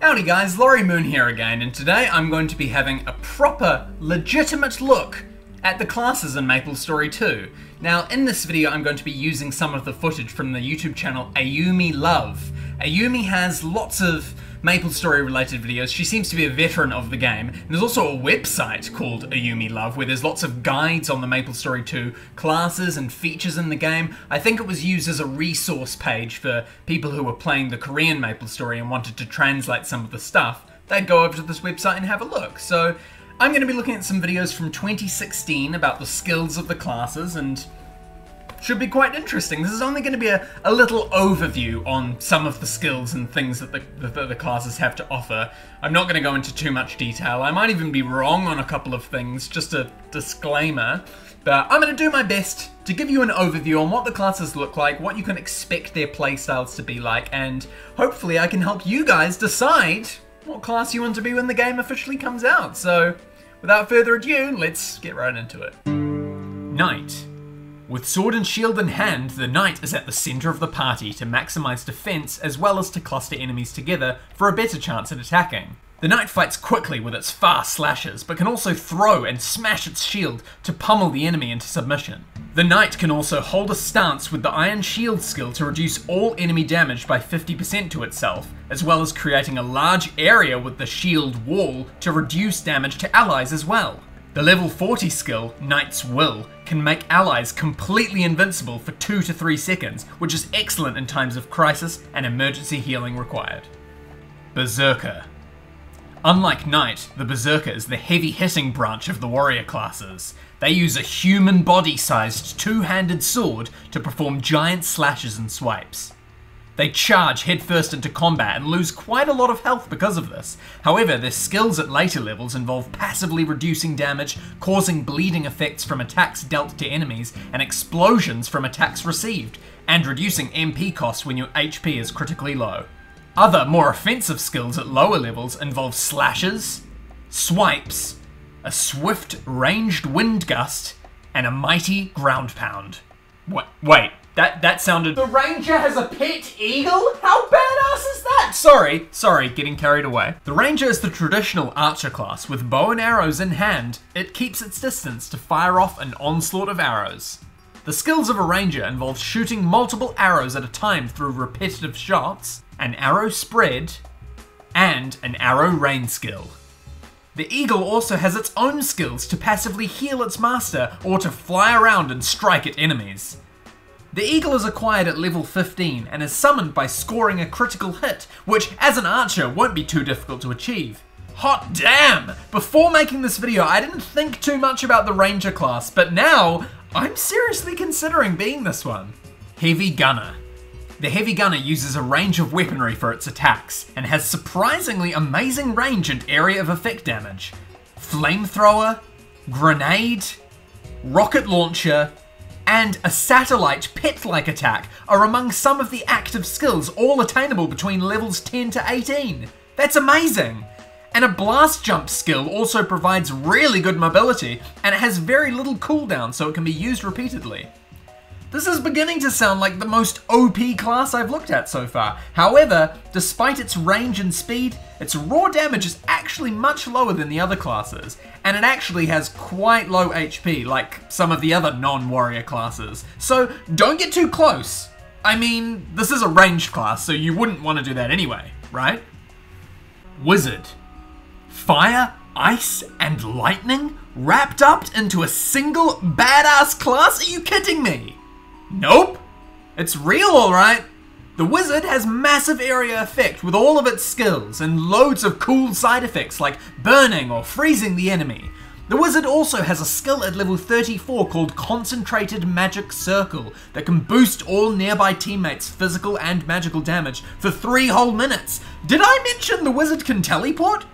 Howdy guys, Laurie Moon here again, and today I'm going to be having a proper, legitimate look at the classes in Maplestory 2. Now, in this video I'm going to be using some of the footage from the YouTube channel Ayumi Love. Ayumi has lots of Maplestory related videos. She seems to be a veteran of the game. And there's also a website called Ayumi Love where there's lots of guides on the Maplestory 2 classes and features in the game. I think it was used as a resource page for people who were playing the Korean Maplestory and wanted to translate some of the stuff. They'd go over to this website and have a look. So I'm going to be looking at some videos from 2016 about the skills of the classes, and should be quite interesting. This is only going to be a little overview on some of the skills and things that the classes have to offer. I'm not going to go into too much detail. I might even be wrong on a couple of things, just a disclaimer. But I'm going to do my best to give you an overview on what the classes look like, what you can expect their playstyles to be like, and hopefully I can help you guys decide what class you want to be when the game officially comes out. So without further ado, let's get right into it. Knight. With sword and shield in hand, the knight is at the centre of the party to maximise defence as well as to cluster enemies together for a better chance at attacking. The knight fights quickly with its fast slashes, but can also throw and smash its shield to pummel the enemy into submission. The knight can also hold a stance with the iron shield skill to reduce all enemy damage by 50% to itself, as well as creating a large area with the shield wall to reduce damage to allies as well. The level 40 skill, Knight's Will, can make allies completely invincible for 2 to 3 seconds, which is excellent in times of crisis and emergency healing required. Berserker. Unlike Knight, the Berserker is the heavy-hitting branch of the warrior classes. They use a human body-sized two-handed sword to perform giant slashes and swipes. They charge headfirst into combat and lose quite a lot of health because of this. However, their skills at later levels involve passively reducing damage, causing bleeding effects from attacks dealt to enemies, and explosions from attacks received, and reducing MP costs when your HP is critically low. Other, more offensive skills at lower levels involve slashes, swipes, a swift ranged wind gust, and a mighty ground pound. Wait. That sounded... The Ranger has a pet eagle? How badass is that? Sorry, getting carried away. The Ranger is the traditional archer class. With bow and arrows in hand, it keeps its distance to fire off an onslaught of arrows. The skills of a Ranger involve shooting multiple arrows at a time through repetitive shots, an arrow spread, and an arrow rain skill. The Eagle also has its own skills to passively heal its master or to fly around and strike at enemies. The Eagle is acquired at level 15 and is summoned by scoring a critical hit, which as an archer won't be too difficult to achieve. Hot damn! Before making this video I didn't think too much about the Ranger class, but now I'm seriously considering being this one. Heavy Gunner. The Heavy Gunner uses a range of weaponry for its attacks, and has surprisingly amazing range and area of effect damage. Flamethrower, grenade, rocket launcher, and a satellite pet-like attack are among some of the active skills, all attainable between levels 10 to 18. That's amazing! And a blast jump skill also provides really good mobility, and it has very little cooldown so it can be used repeatedly. This is beginning to sound like the most OP class I've looked at so far. However, despite its range and speed, its raw damage is actually much lower than the other classes, and it actually has quite low HP like some of the other non-warrior classes. So don't get too close. I mean, this is a ranged class, so you wouldn't want to do that anyway, right? Wizard. Fire, ice, and lightning wrapped up into a single badass class? Are you kidding me? Nope. It's real, alright. The Wizard has massive area effect with all of its skills and loads of cool side effects like burning or freezing the enemy. The Wizard also has a skill at level 34 called Concentrated Magic Circle that can boost all nearby teammates' physical and magical damage for 3 whole minutes. Did I mention the Wizard can teleport?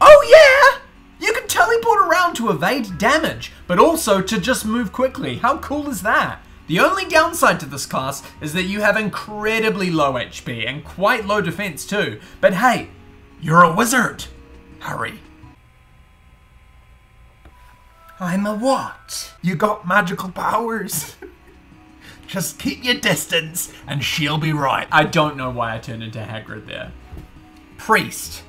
Oh yeah! You can teleport around to evade damage, but also to just move quickly. How cool is that? The only downside to this class is that you have incredibly low HP and quite low defense too. But hey, you're a wizard. Hurry. I'm a what? You got magical powers. Just keep your distance and she'll be right. I don't know why I turned into Hagrid there. Priest.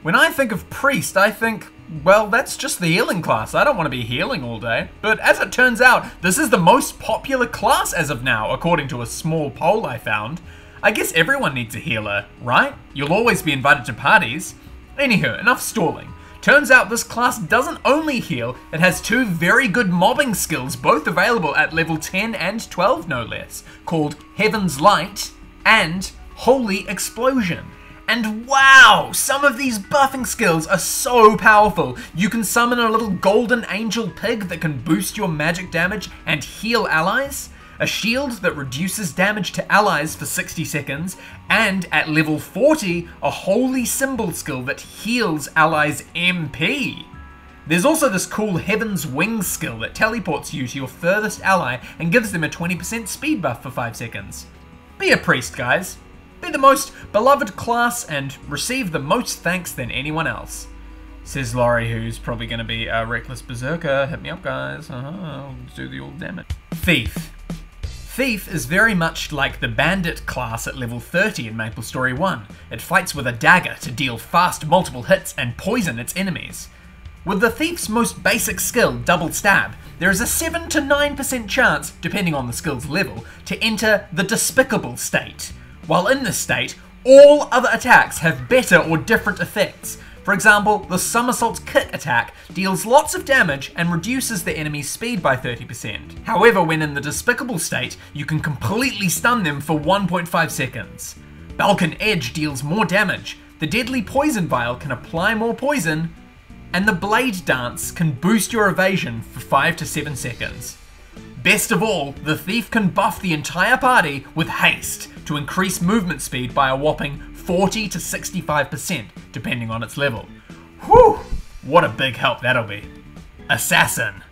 When I think of priest, I think, well, that's just the healing class. I don't want to be healing all day. But as it turns out, this is the most popular class as of now, according to a small poll I found. I guess everyone needs a healer, right? You'll always be invited to parties. Anywho, enough stalling. Turns out this class doesn't only heal, it has two very good mobbing skills, both available at level 10 and 12 no less, called Heaven's Light and Holy Explosion. And wow, some of these buffing skills are so powerful. You can summon a little golden angel pig that can boost your magic damage and heal allies, a shield that reduces damage to allies for 60 seconds, and at level 40, a holy symbol skill that heals allies MP. There's also this cool Heaven's Wings skill that teleports you to your furthest ally and gives them a 20% speed buff for 5 seconds. Be a priest, guys. Be the most beloved class and receive the most thanks than anyone else. Says Laurie, who's probably going to be a reckless berserker. Hit me up, guys. I'll do the old damage. Thief. Thief is very much like the bandit class at level 30 in Maplestory 1. It fights with a dagger to deal fast multiple hits and poison its enemies. With the thief's most basic skill, double stab, there is a 7 to 9% chance, depending on the skill's level, to enter the despicable state. While in this state, all other attacks have better or different effects. For example, the somersault kick attack deals lots of damage and reduces the enemy's speed by 30%. However, when in the despicable state, you can completely stun them for 1.5 seconds. Balkan Edge deals more damage, the deadly poison vial can apply more poison, and the blade dance can boost your evasion for 5 to 7 seconds. Best of all, the thief can buff the entire party with haste to increase movement speed by a whopping 40 to 65%, depending on its level. Whew! What a big help that'll be. Assassin.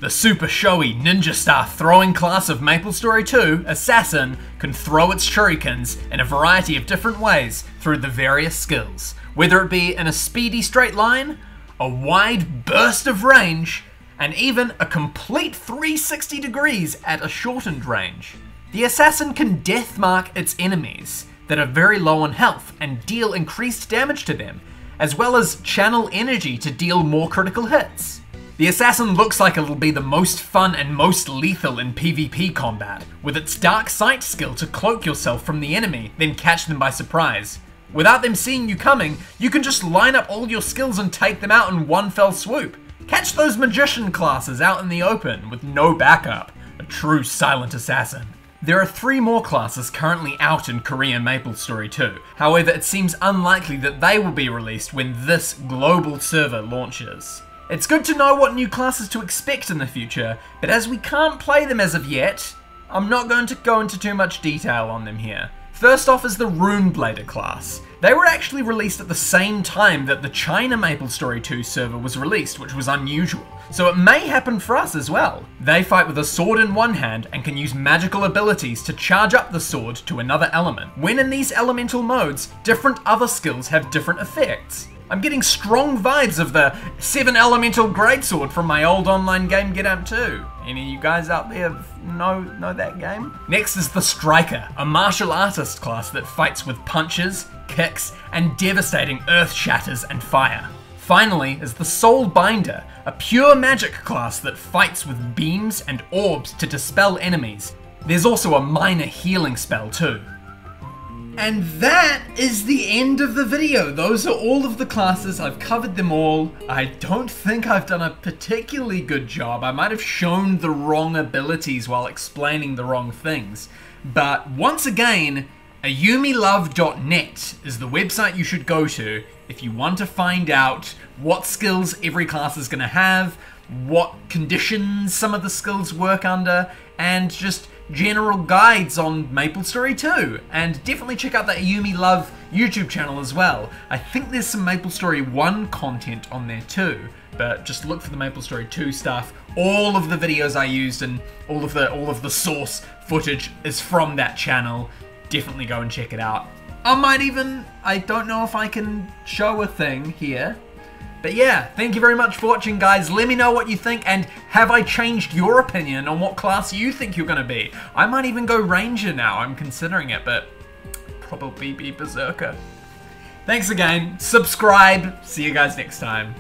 The super showy ninja star throwing class of Maplestory 2, Assassin, can throw its shurikens in a variety of different ways through the various skills, whether it be in a speedy straight line, a wide burst of range, and even a complete 360 degrees at a shortened range. The Assassin can deathmark its enemies that are very low on health and deal increased damage to them, as well as channel energy to deal more critical hits. The Assassin looks like it'll be the most fun and most lethal in PvP combat, with its Dark Sight skill to cloak yourself from the enemy, then catch them by surprise. Without them seeing you coming, you can just line up all your skills and take them out in one fell swoop. Catch those magician classes out in the open with no backup. A true silent assassin. There are 3 more classes currently out in Korean Maplestory 2. However, it seems unlikely that they will be released when this global server launches. It's good to know what new classes to expect in the future, but as we can't play them as of yet, I'm not going to go into too much detail on them here. First off is the Runeblader class. They were actually released at the same time that the China Maplestory 2 server was released, which was unusual, so it may happen for us as well. They fight with a sword in one hand and can use magical abilities to charge up the sword to another element. When in these elemental modes, different other skills have different effects. I'm getting strong vibes of the 7 elemental greatsword from my old online game Get Up 2. Any of you guys out there know that game? Next is the Striker, a martial artist class that fights with punches, kicks, and devastating earth shatters and fire. Finally is the Soul Binder, a pure magic class that fights with beams and orbs to dispel enemies. There's also a minor healing spell too. And that is the end of the video. Those are all of the classes. I've covered them all. I don't think I've done a particularly good job. I might have shown the wrong abilities while explaining the wrong things. But once again, ayumilove.net is the website you should go to if you want to find out what skills every class is going to have, what conditions some of the skills work under, and just general guides on Maplestory 2. And definitely check out the Ayumi Love YouTube channel as well. I think there's some Maplestory 1 content on there too, but just look for the Maplestory 2 stuff. All of the videos I used and all of the source footage is from that channel. Definitely go and check it out. I don't know if I can show a thing here. But yeah, thank you very much for watching, guys. Let me know what you think, and have I changed your opinion on what class you think you're going to be? I might even go Ranger now. I'm considering it, but probably be Berserker. Thanks again. Subscribe. See you guys next time.